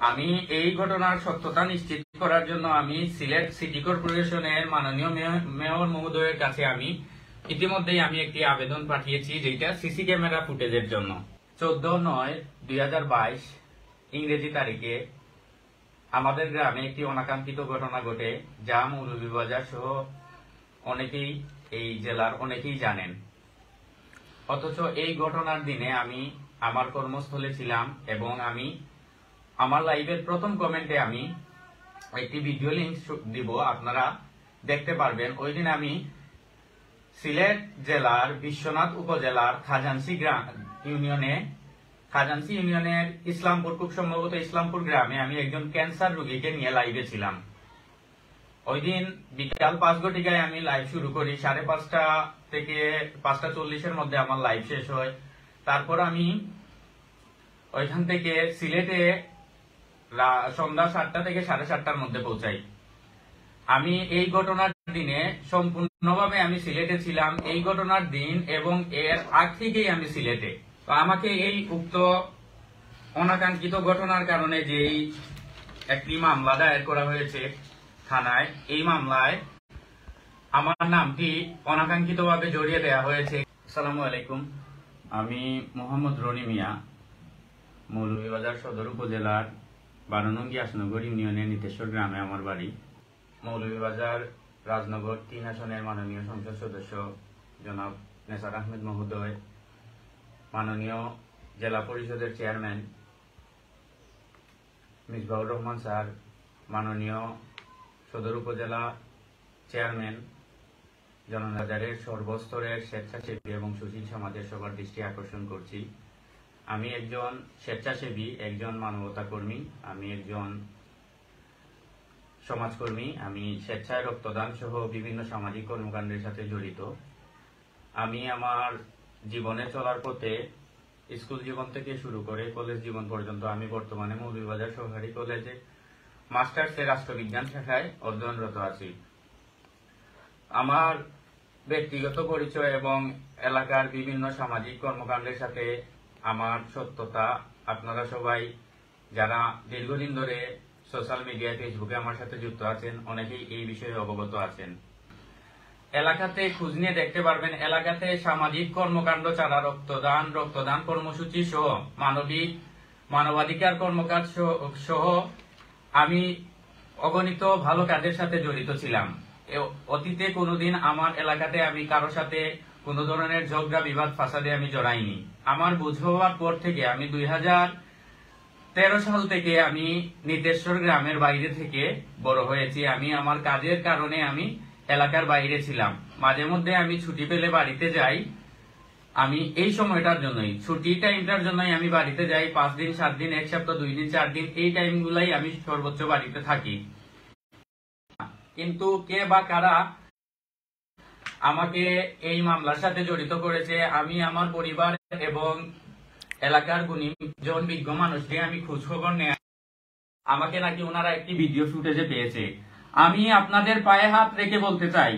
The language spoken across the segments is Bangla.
আমি এই ঘটনার সত্যতা নিশ্চিত করার জন্য আমি সিলেট সিটি কর্পোরেশনের মাননীয় মেয়র মহোদয়ের কাছে আমি ইতিমধ্যেই একটি আবেদন পাঠিয়েছি, যেটা সিসি ক্যামেরা ফুটেজের জন্য। 14/9/2022 ইংরেজি তারিখে আমাদের গ্রামে একটি অনাকাঙ্ক্ষিত ঘটনা ঘটে, যা মৌলভীবাজার সহ অনেকেই এই জেলার অনেকেই জানেন। অথচ এই ঘটনার দিনে আমি আমার কর্মস্থলে ছিলাম এবং আমি আমার লাইভের প্রথম কমেন্টে আমি একটি ভিডিও লিংক দিব, আপনারা দেখতে পারবেন। ওই দিন আমি সিলেট জেলার বিশ্বনাথ উপজেলার খাজানসি ইউনিয়নের ইসলামপুর, খুব সম্ভবত ইসলামপুর গ্রামে আমি একজন ক্যান্সার রোগীকে নিয়ে লাইভে ছিলাম। ওই দিন বিকাল 5 ঘটিকায় আমি লাইভ শুরু করি, 5:30 থেকে 5:40 মধ্যে আমার লাইভ শেষ হয়। তারপর আমি ওইখান থেকে সিলেটে সন্ধ্যা 7টা থেকে 7:30টার মধ্যে পৌঁছাই। আমি এই ঘটনার দিনে সম্পূর্ণভাবে আমি সিলেটে ছিলাম, এই ঘটনার দিন এবং এর আগ থেকেই আমি সিলেটে। তো আমাকে এই উক্ত অনাকাঙ্ক্ষিত ঘটনার কারণে যেই একটি মামলা দায়ের করা হয়েছে থানায়, এই মামলায় আমার নামটি অনাকাঙ্ক্ষিতভাবে জড়িয়ে দেওয়া হয়েছে। আসসালামু আলাইকুম, আমি মোহাম্মদ রনি মিয়া, মৌলভীবাজার সদর উপজেলার 12 নং গিয়াসনগর ইউনিয়নের নিতেশ্বর গ্রামে আমার বাড়ি। মৌলভীবাজার রাজনগর 3 আসনের মাননীয় সংসদ সদস্য জনাব নেসার আহমেদ মহোদয়, মাননীয় জেলা পরিষদের চেয়ারম্যান মিসবাহুর রহমান স্যার, মাননীয় সদর উপজেলা চেয়ারম্যান জনবাজারের সর্বস্তরের স্বেচ্ছাসেবী এবং সুশীল সমাজের সবার দৃষ্টি আকর্ষণ করছি। আমি একজন স্বেচ্ছাসেবী, একজন মানবতা কর্মী, আমি একজন সমাজকর্মী। আমি স্বেচ্ছায় রক্তদান সহ বিভিন্ন সামাজিক কর্মকাণ্ডের সাথে জড়িত। আমি আমার জীবনে চলার পথে স্কুল জীবন থেকে শুরু করে কলেজ জীবন পর্যন্ত আমি বর্তমানে মৌলভীবাজার সরকারি কলেজে মাস্টার্সে রাষ্ট্রবিজ্ঞান শাখায় অধ্যয়নরত আছি। আমার ব্যক্তিগত পরিচয় এবং এলাকার বিভিন্ন সামাজিক কর্মকাণ্ডের সাথে আমার সত্যতা আপনারা সবাই যারা দীর্ঘদিন ধরে সোশ্যাল মিডিয়ায় ফেসবুকে আমার সাথে যুক্ত আছেন, অনেকেই এই বিষয়ে অবগত আছেন। এলাকাতে খোঁজ নিয়ে দেখতে পারবেন, এলাকাতে সামাজিক কর্মকাণ্ড ছাড়া রক্তদান কর্মসূচি সহ মানবাধিকার কর্মকাণ্ড সহ আমি অগণিত ভালো কাজের সাথে জড়িত ছিলাম। অতীতে কোনোদিন আমার এলাকাতে আমি কারো সাথে কোন ধরনের ঝগড়া বিবাদ ফাসাদে আমি জড়াইনি। আমার বুঝ হওয়ার পর থেকে আমি 2013 সাল থেকে আমি নিতেশ্বর গ্রামের বাইরে থেকে বড় হয়েছি। আমি আমার কাজের কারণে আমি এলাকার বাইরে ছিলাম। মাঝে মধ্যে আমি ছুটি পেলে বাড়িতে যাই। আমি এই সময়টার জন্যই, ছুটি টাইমটার জন্যই আমি বাড়িতে যাই। 5 দিন, 7 দিন, 1 সপ্তাহ, 2 দিন, 4 দিন, এই টাইমগুলাই আমি সর্বোচ্চ বাড়িতে থাকি। কিন্তু কে বা কারা আমাকে এই মামলার সাথে জড়িত করেছে, আমি আমার পরিবার এবং এলাকার গুণীজন বিজ্ঞ মানুষকে আমি খোঁজখবর নেই, আমাকে নাকি ওনারা একটি ভিডিও ফুটেজে পেয়েছে। আমি আপনাদের পায়ে হাত রেখে বলতে চাই,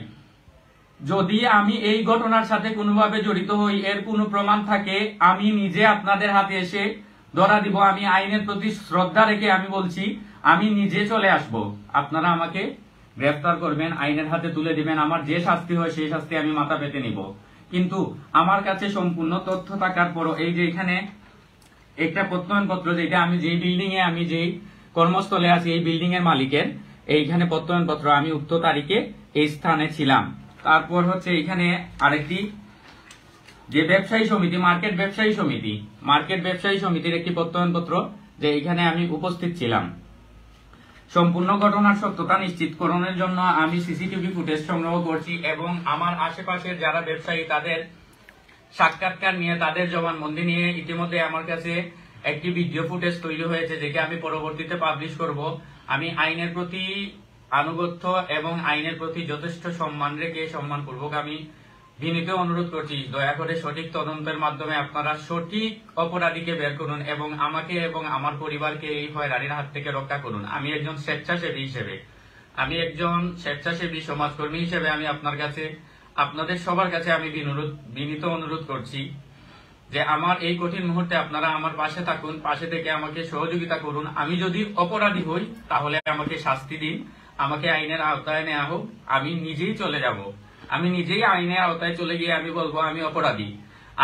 যদি আমি এই ঘটনার সাথে কোনোভাবে জড়িত হই, এর কোনো প্রমাণ থাকে, আমি নিজে আপনাদের হাতে এসে ধরা দিব। আমি আইনের প্রতি শ্রদ্ধা রেখে আমি বলছি, আমি নিজে চলে আসব। আপনারা আমাকে গ্রেফতার করবেন, আইনের হাতে তুলে দিবেন, আমার যে শাস্তি হয় সেই শাস্তি আমি মাথা পেতে নিব। কিন্তু আমার কাছে সম্পূর্ণ তথ্য থাকার পরও, এই যে এখানে একটা প্রত্যয়নপত্র, যেটা আমি যেই বিল্ডিং এ আমি যেই কর্মস্থলে আছি, এই বিল্ডিং এর মালিকের এইখানে প্রত্যয়নপত্র, আমি উক্ত তারিখে এই স্থানে ছিলাম। তারপর হচ্ছে এখানে আরেকটি যে ব্যবসায়ী সমিতি, মার্কেট ব্যবসায়ী সমিতির একটি প্রত্যয়নপত্র, যে এখানে আমি উপস্থিত ছিলাম। সম্পূর্ণ ঘটনার সত্যতা নিশ্চিতকরণের জন্য আমি সিসিটিভি ফুটেজ সংগ্রহ করছি এবং আমার আশেপাশের যারা ব্যবসায়ী তাদের সাক্ষাৎকার নিয়ে, তাদের জবানবন্দি নিয়ে ইতিমধ্যে আমার কাছে একটি ভিডিও ফুটেজ তৈরি হয়েছে, যেটা আমি পরবর্তীতে পাবলিশ করব। আমি আইনের প্রতি আনুগত্য এবং আইনের প্রতি যথেষ্ট সম্মান রেখে সম্মানপূর্বক আমি বিনীত অনুরোধ করছি, দয়া করে সঠিক তদন্তের মাধ্যমে আপনারা সঠিক অপরাধীকে বের করুন এবং আমাকে এবং আমার পরিবারকে এই হয়রানির হাত থেকে রক্ষা করুন। আমি একজন স্বেচ্ছাসেবী সমাজকর্মী হিসেবে আমি আপনাদের সবার কাছে আমি বিনীত অনুরোধ করছি, যে আমার এই কঠিন মুহূর্তে আপনারা আমার পাশে থাকুন, পাশে থেকে আমাকে সহযোগিতা করুন। আমি যদি অপরাধী হই তাহলে আমাকে শাস্তি দিন, আমাকে আইনের আওতায় নেওয়া হোক। আমি নিজেই চলে যাব, আমি নিজেই আইনের আওতায় চলে গিয়ে আমি বলবো আমি অপরাধী,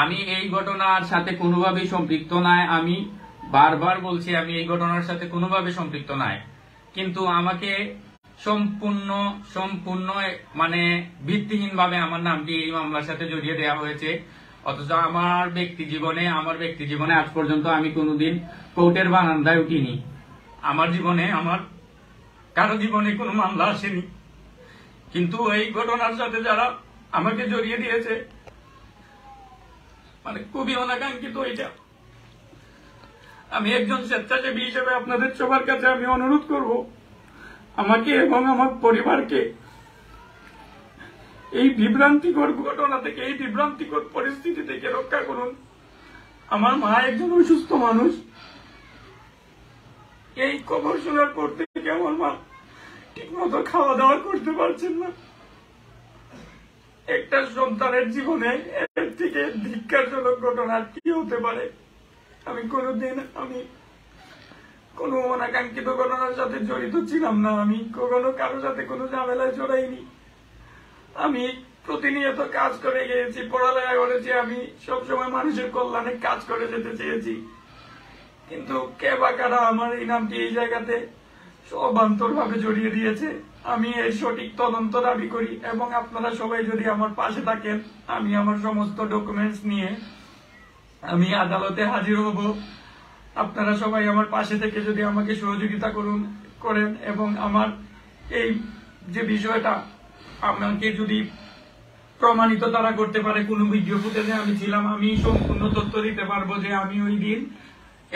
আমি এই ঘটনার সাথে কোনোভাবেই সম্পৃক্ত নাই। আমি বারবার বলছি আমি এই ঘটনার সাথে কোনোভাবে সম্পৃক্ত নাই, কিন্তু আমাকে সম্পূর্ণ মানে ভিত্তিহীন ভাবে আমার নামটি এই মামলার সাথে জড়িয়ে দেওয়া হয়েছে। অথচ আমার ব্যক্তি জীবনে আজ পর্যন্ত আমি কোনোদিন কোর্টের বারান্দায় উঠিনি। আমার কারো জীবনে কোনো মামলা আসেনি, কিন্তু এই ঘটনার সাথে যারা আমাকে জড়িয়ে দিয়েছে মানে খুবই অনাকাঙ্ক্ষিত এটা। আমি একজন স্বেচ্ছাসেবী হিসেবে আপনাদের সবার কাছে আমি অনুরোধ করব, আমাকে এবং আমার পরিবারকে এই বিভ্রান্তিকর ঘটনা থেকে, এই বিভ্রান্তিকর পরিস্থিতি থেকে রক্ষা করুন। আমার মা একজন অসুস্থ মানুষ, এই খবর শোনার পর থেকে আমার মা ঠিক মতো খাওয়া দাওয়া করতে পারছেন না। একটা সন্তানের জীবনে এর থেকে ধিক্কারজনক ঘটনা কি হতে পারে? আমি কোনো অনাকাঙ্ক্ষিত ঘটনার সাথে জড়িত ছিলাম না, আমি কখনো কারো সাথে কোনো ঝামেলায় জড়াইনি। আমি প্রতিনিয়ত কাজ করে গিয়েছি, পড়ালেখা করেছি, আমি সবসময় মানুষের কল্যাণে কাজ করে যেতে চেয়েছি, কিন্তু কে বা কারা আমার এই নামটি এই জায়গাতে অবান্তর ভাবে জড়িয়ে দিয়েছে। আমি এর সঠিক তদন্ত দাবি করি এবং আপনারা সবাই যদি আমার পাশে থাকেন, আমি আমার সমস্ত ডকুমেন্টস নিয়ে আমি আদালতে হাজির হব। আপনারা সবাই আমার পাশে থেকে যদি আমাকে সহযোগিতা করেন এবং আমার এই যে বিষয়টা আমাকে যদি প্রমাণিত তারা করতে পারে, কোনো ভিডিও ফুটেজে আমি ছিলাম, আমি সম্পূর্ণ তথ্য দিতে পারবো যে আমি ওই দিন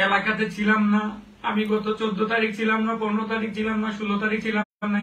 এলাকাতে ছিলাম না, আমি গত 14 তারিখ ছিলাম না, 15 তারিখ ছিলাম না, 16 তারিখ ছিলাম না।